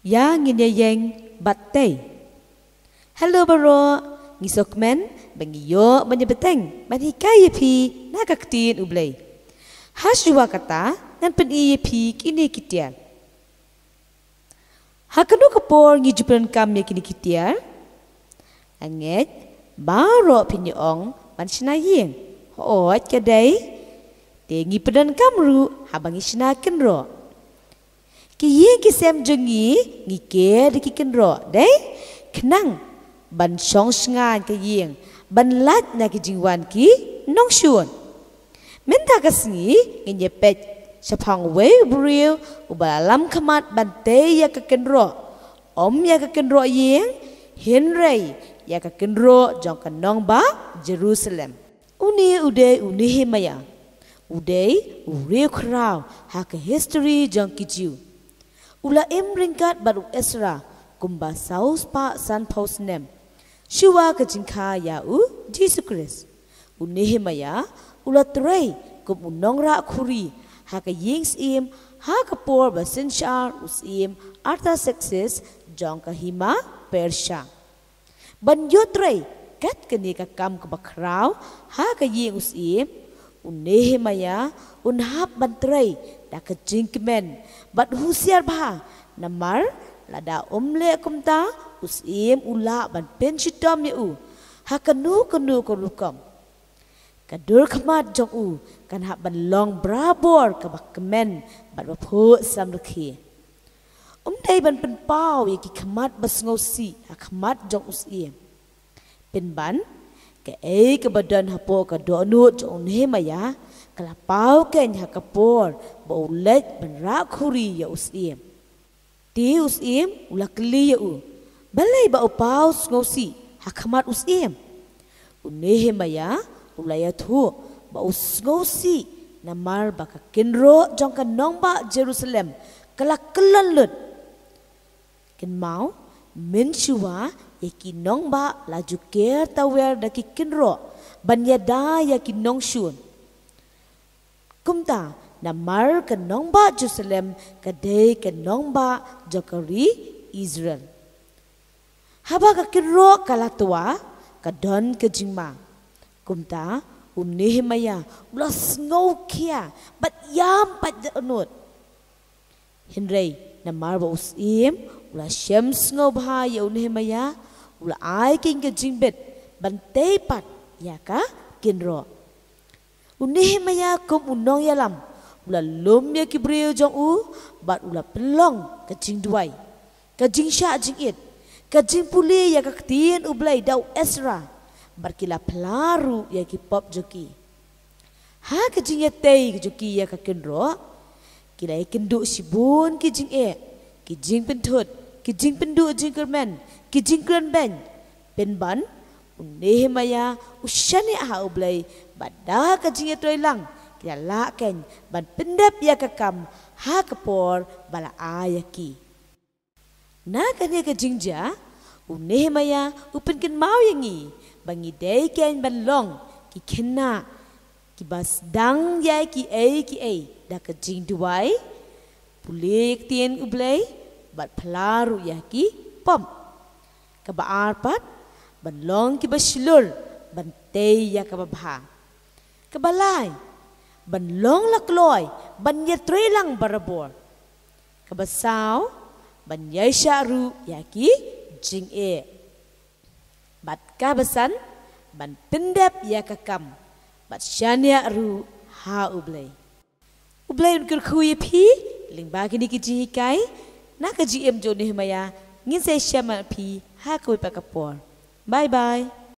Ya ngine yang batai. Hello baro, ngisok men, bangiyo banyabeteng, banhikai pi nakaktin ublay. Hasjua kata nan peni pi kini kitiar. Hakanu kapor ngijupan kam ya kini kitiar. Anget baro pinyoong mansinayin. Hoot kadai, tengi pedan kamru habangi sinaken ro. Kiye kisem jengi ngike dikiken ro dai kenang ban song sngan kiyeng ban lat na kijingwan ki nong shuon menta kasngi ngenyepet sapang we briel ubalam kamat ban te ya kaken ro om ya kaken ro yeng henrei ya kaken ro jong kanong ba Jerusalem uni himaya udai ure kraw ha ka history jong kijiu Ula ringkat baru Esra kumba saus pa san paus nem. Shua kejingka yau Jesus Christ. Nehemia ula terai kum unongra kuri haka yings im haka por basinshar usim Artaxerxes jong kahima Persia. Ban yotrei kat keni kakam kebakrau haka ying usim Nehemia unhap bantrai dak jingkemen bat husiar bah namar lada omle kumta usim ula ban pensitom yu hakanu korukam kadur khamat jong u kan hab ban long brabor kabak kemen bat baphu samlukhi dai ban pen pau yaki khamat basngosi hakmat jong usim pen ban ke ke badan hapo ka donu jong Nehemia kalapau ken hakapor baulet benrak khuri ya usim ti usim ulak li ya u balai ba upau ngosi hakamat usim Nehemia ulaya thu ba usngosi namar ba ka kinro jong ka nongba Jerusalem kalak kelanlut ken mau menshua yaki nongba laju ker tawer daki kinro banyada yaki nongshun kumta namar ke nongba Jerusalem kadai ke nongba Jokari Israel haba ka kinro kalatua kadon ke jingma kumta Nehemia ulas ngaukia bat yam pat anut Henry namar ba usim ula shems ngobha ya Nehemia ula ai king ke jingbet bantei pat ya ka kinro Nehemia kum unong yalam ula lum ya kibreu jong u bat ula pelong ke jingduai ke jingsha jingit ke jingpuli ya ka tin ublai dau Esra barkila pelaru ya ki pop joki ha ke jingetei joki ya ka kinro kila ikendu sibun ki jinge ki jing pentut ki jing pendu jingkermen ki jingkren ben penban Nehemia usyani aha ublai bada ka jinge toilang kila la ken ban pendap ya kakam ha kapor bala ayaki na kane ka jingja Nehemia upenken mau yangi bangi dei ken ban long ki kenna ki bas dang ya ki ai da ka jing duai pulik tien ublai bat pelaru yaki pom kabaar pat ban long ki baslur ban tei ya kababha kabalai ban long lakloy ban yetrelang barabor kabasaw ban yaisharu yaki jing bat kabasan ban pendap ya kakam bat shania ru ha ublai unkir khuye phi lingba kini ki kai na ka GM jo Nehemia ngin se shama phi ha koi pakapor bye bye